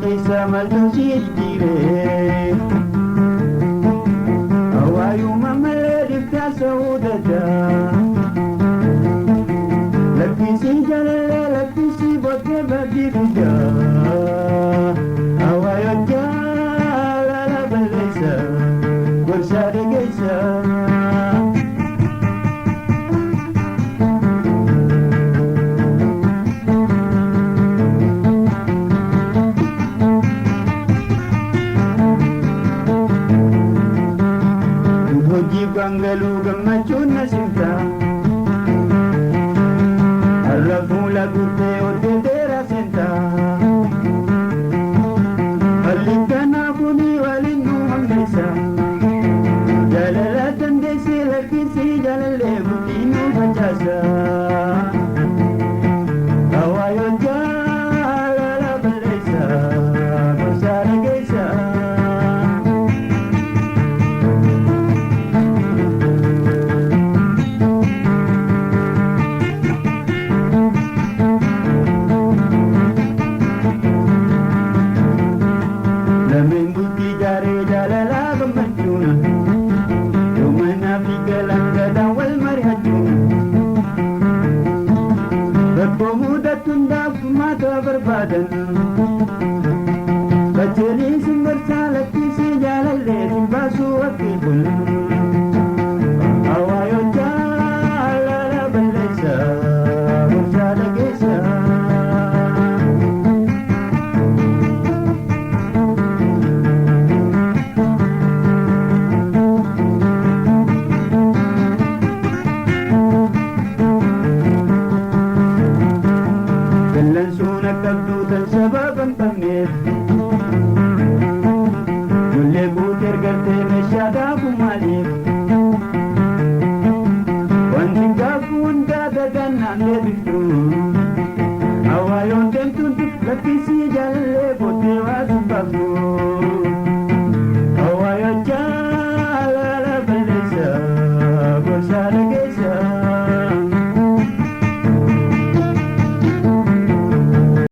keessa maaltu si jijjiire hawaayuma malee dhibdaa sa'uudada lakkisi jalalee lakkisi bokkee baddii fidaa hawaayo jaalala balleessa gorsa dhageessa. Bangalu gammachuun na simta arrafuu laguutee hojjeteera senta halliin kanaa kuni waliin nu hambeessa jaalala dandeessee lakkisii jaalallee guddii nu facaasa hawaayoo jaalala balleessa gorsa dhageessa. Lamin bukti jari jalala gammachuuna yoomana fi galangadaan wal mari'achuuna rakkoo mudatu hundaaf furmaata barbaadan qajeelii simbarsaa lakkisii jaalallee simbaasuu wakkiifun hawaayoo jaalala balleessa gorsa dhageessa. Lansuun akka duutan sababan qabneef ijoollee guuteer gartee meeshaa daakuu maaliif wanti gaafuu hundaa dagannaan deebiftu hawaayoon deemtuun lakkisii jaalallee booddee waa dubbaaftu.